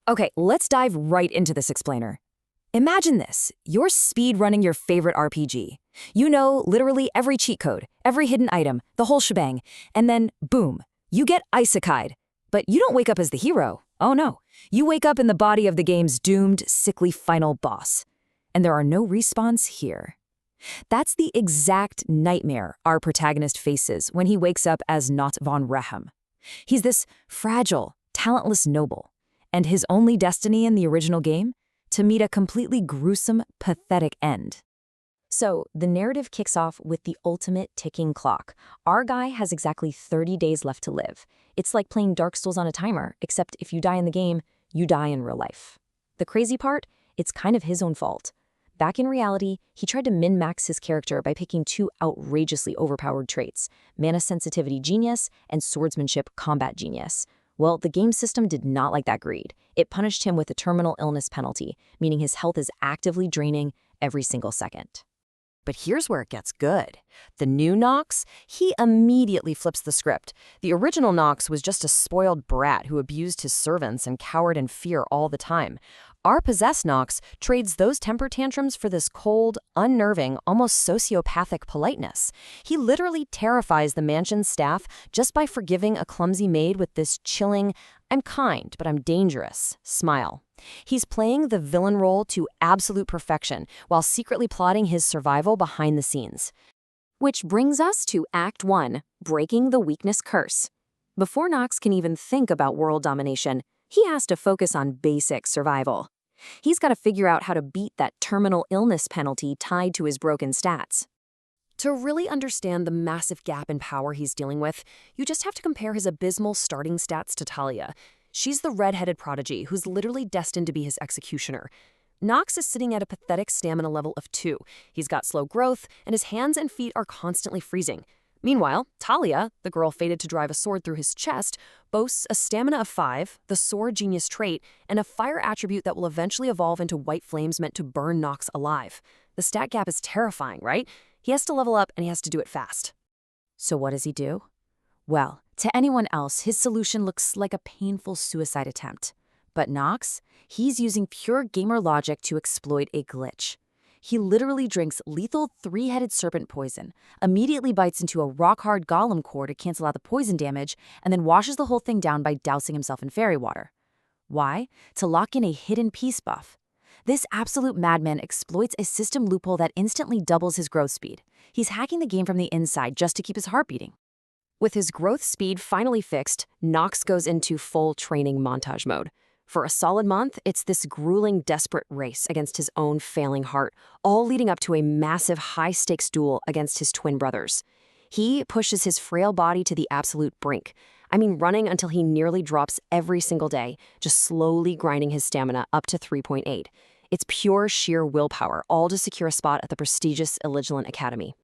Okay, let's dive right into this explainer. Imagine this, you're speed running your favorite RPG. You know literally every cheat code, every hidden item, the whole shebang, and then boom, you get isekai'd. But you don't wake up as the hero. Oh no, you wake up in the body of the game's doomed, sickly final boss. And there are no respawns here. That's the exact nightmare our protagonist faces when he wakes up as Not von Rehem. He's this fragile, talentless noble, and his only destiny in the original game? To meet a completely gruesome, pathetic end. So, the narrative kicks off with the ultimate ticking clock. Our guy has exactly 30 days left to live. It's like playing Dark Souls on a timer, except if you die in the game, you die in real life. The crazy part? It's kind of his own fault. Back in reality, he tried to min-max his character by picking two outrageously overpowered traits, mana sensitivity genius and swordsmanship combat genius. Well, the game system did not like that greed. It punished him with a terminal illness penalty, meaning his health is actively draining every single second. But here's where it gets good. The new Nox, he immediately flips the script. The original Nox was just a spoiled brat who abused his servants and cowered in fear all the time. Our possessed Nox trades those temper tantrums for this cold, unnerving, almost sociopathic politeness. He literally terrifies the mansion's staff just by forgiving a clumsy maid with this chilling, "I'm kind, but I'm dangerous" smile. He's playing the villain role to absolute perfection while secretly plotting his survival behind the scenes. Which brings us to Act 1, Breaking the Weakness Curse. Before Nox can even think about world domination, he has to focus on basic survival. He's got to figure out how to beat that terminal illness penalty tied to his broken stats. To really understand the massive gap in power he's dealing with, you just have to compare his abysmal starting stats to Talia. She's the red-headed prodigy who's literally destined to be his executioner. Nox is sitting at a pathetic stamina level of 2. He's got slow growth, and his hands and feet are constantly freezing. Meanwhile, Talia, the girl fated to drive a sword through his chest, boasts a stamina of 5, the sword genius trait, and a fire attribute that will eventually evolve into white flames meant to burn Nox alive. The stat gap is terrifying, right? He has to level up, and he has to do it fast. So what does he do? Well, to anyone else, his solution looks like a painful suicide attempt. But Nox, he's using pure gamer logic to exploit a glitch. He literally drinks lethal 3-headed serpent poison, immediately bites into a rock-hard golem core to cancel out the poison damage, and then washes the whole thing down by dousing himself in fairy water. Why? To lock in a hidden peace buff. This absolute madman exploits a system loophole that instantly doubles his growth speed. He's hacking the game from the inside just to keep his heart beating. With his growth speed finally fixed, Nox goes into full training montage mode. For a solid month, it's this grueling, desperate race against his own failing heart, all leading up to a massive high-stakes duel against his twin brothers. He pushes his frail body to the absolute brink. I mean, running until he nearly drops every single day, just slowly grinding his stamina up to 3.8. It's pure, sheer willpower, all to secure a spot at the prestigious Eligilant Academy.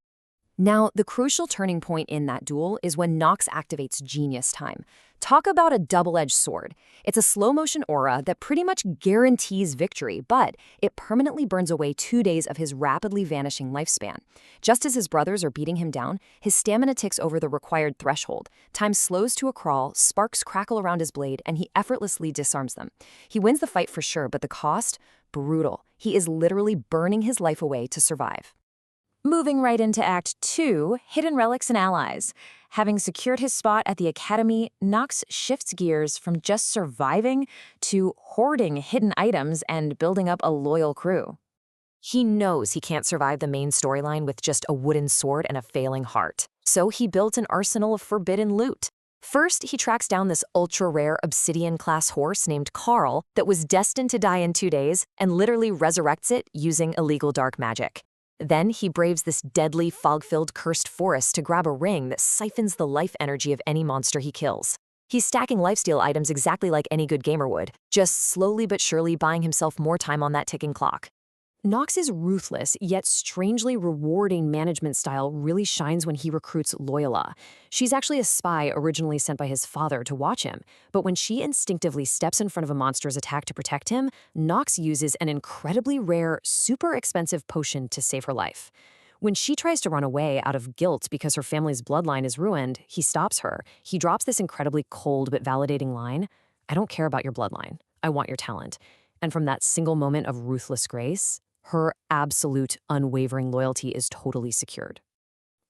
Now, the crucial turning point in that duel is when Nox activates Genius Time. Talk about a double-edged sword. It's a slow-motion aura that pretty much guarantees victory, but it permanently burns away 2 days of his rapidly vanishing lifespan. Just as his brothers are beating him down, his stamina ticks over the required threshold. Time slows to a crawl, sparks crackle around his blade, and he effortlessly disarms them. He wins the fight for sure, but the cost? Brutal. He is literally burning his life away to survive. Moving right into Act 2, Hidden Relics and Allies. Having secured his spot at the Academy, Nox shifts gears from just surviving to hoarding hidden items and building up a loyal crew. He knows he can't survive the main storyline with just a wooden sword and a failing heart, so he built an arsenal of forbidden loot. First, he tracks down this ultra-rare obsidian-class horse named Carl that was destined to die in 2 days and literally resurrects it using illegal dark magic. Then he braves this deadly, fog-filled, cursed forest to grab a ring that siphons the life energy of any monster he kills. He's stacking lifesteal items exactly like any good gamer would, just slowly but surely buying himself more time on that ticking clock. Nox's ruthless, yet strangely rewarding management style really shines when he recruits Loyola. She's actually a spy originally sent by his father to watch him, but when she instinctively steps in front of a monster's attack to protect him, Nox uses an incredibly rare, super expensive potion to save her life. When she tries to run away out of guilt because her family's bloodline is ruined, he stops her. He drops this incredibly cold but validating line, "I don't care about your bloodline. I want your talent. And from that single moment of ruthless grace, her absolute, unwavering loyalty is totally secured.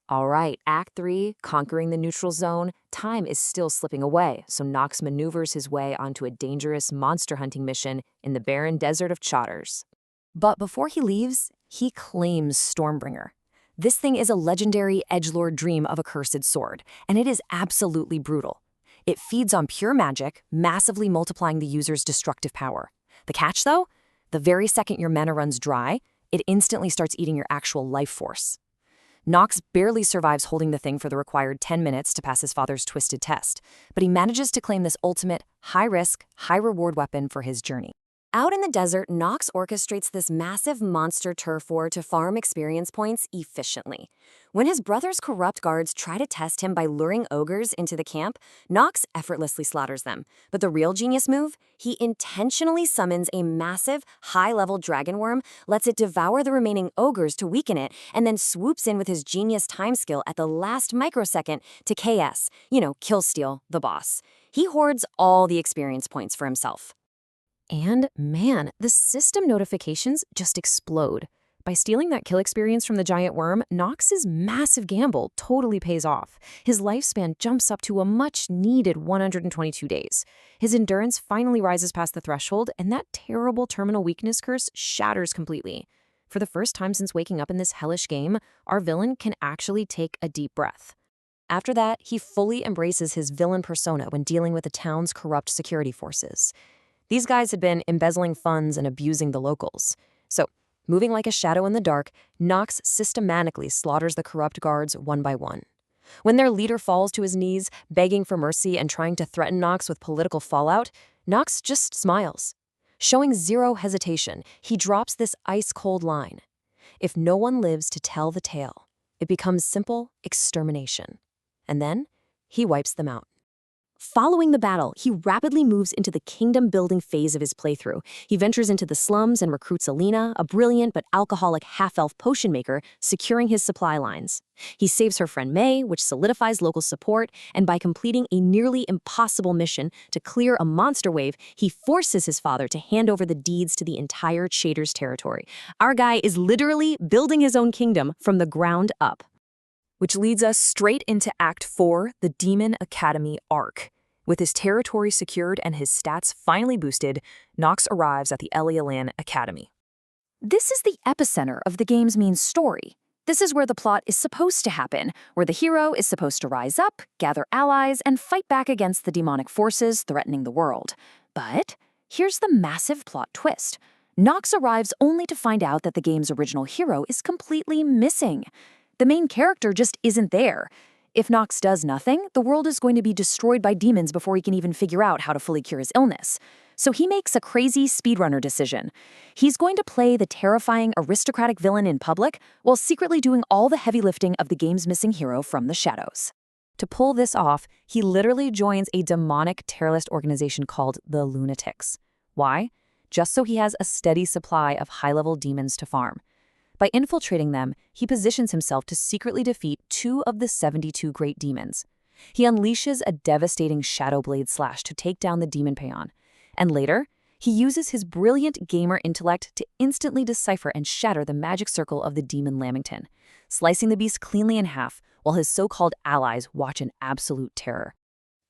All right, Act 3, conquering the neutral zone. Time is still slipping away, so Nox maneuvers his way onto a dangerous monster hunting mission in the barren desert of Chotters. But before he leaves, he claims Stormbringer. This thing is a legendary edgelord dream of a cursed sword, and it is absolutely brutal. It feeds on pure magic, massively multiplying the user's destructive power. The catch, though? The very second your mana runs dry, it instantly starts eating your actual life force. Nox barely survives holding the thing for the required 10 minutes to pass his father's twisted test, but he manages to claim this ultimate, high-risk, high-reward weapon for his journey. Out in the desert, Nox orchestrates this massive monster turf war to farm experience points efficiently. When his brother's corrupt guards try to test him by luring ogres into the camp, Nox effortlessly slaughters them. But the real genius move? He intentionally summons a massive, high-level dragon worm, lets it devour the remaining ogres to weaken it, and then swoops in with his genius time skill at the last microsecond to KS, kill-steal the boss. He hoards all the experience points for himself. And man, the system notifications just explode. By stealing that kill experience from the giant worm, Nox's massive gamble totally pays off. His lifespan jumps up to a much-needed 122 days. His endurance finally rises past the threshold, and that terrible terminal weakness curse shatters completely. For the first time since waking up in this hellish game, our villain can actually take a deep breath. After that, he fully embraces his villain persona when dealing with the town's corrupt security forces. These guys had been embezzling funds and abusing the locals. So, moving like a shadow in the dark, Nox systematically slaughters the corrupt guards one by one. When their leader falls to his knees, begging for mercy and trying to threaten Nox with political fallout, Nox just smiles. Showing zero hesitation, he drops this ice-cold line. If no one lives to tell the tale, it becomes simple extermination. And then, he wipes them out. Following the battle, he rapidly moves into the kingdom-building phase of his playthrough. He ventures into the slums and recruits Alina, a brilliant but alcoholic half-elf potion maker, securing his supply lines. He saves her friend May, which solidifies local support, and by completing a nearly impossible mission to clear a monster wave, he forces his father to hand over the deeds to the entire Chaders territory. Our guy is literally building his own kingdom from the ground up. Which leads us straight into Act 4, the Demon Academy arc. With his territory secured and his stats finally boosted, Nox arrives at the Elialan Academy. This is the epicenter of the game's main story. This is where the plot is supposed to happen, where the hero is supposed to rise up, gather allies, and fight back against the demonic forces threatening the world. But here's the massive plot twist. Nox arrives only to find out that the game's original hero is completely missing. The main character just isn't there. If Nox does nothing, the world is going to be destroyed by demons before he can even figure out how to fully cure his illness. So he makes a crazy speedrunner decision. He's going to play the terrifying aristocratic villain in public while secretly doing all the heavy lifting of the game's missing hero from the shadows. To pull this off, he literally joins a demonic terrorist organization called the Lunatics. Why? Just so he has a steady supply of high-level demons to farm. By infiltrating them, he positions himself to secretly defeat 2 of the 72 great demons. He unleashes a devastating Shadow Blade Slash to take down the Demon Peon. And later, he uses his brilliant gamer intellect to instantly decipher and shatter the magic circle of the Demon Lamington, slicing the beast cleanly in half while his so-called allies watch in absolute terror.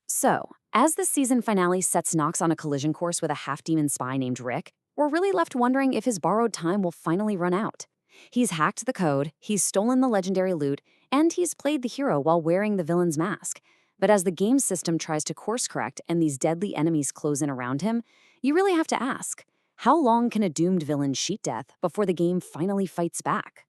So, as the season finale sets Nox on a collision course with a half-demon spy named Rick, we're really left wondering if his borrowed time will finally run out. He's hacked the code, he's stolen the legendary loot, and he's played the hero while wearing the villain's mask. But as the game system tries to course correct and these deadly enemies close in around him, you really have to ask, how long can a doomed villain cheat death before the game finally fights back?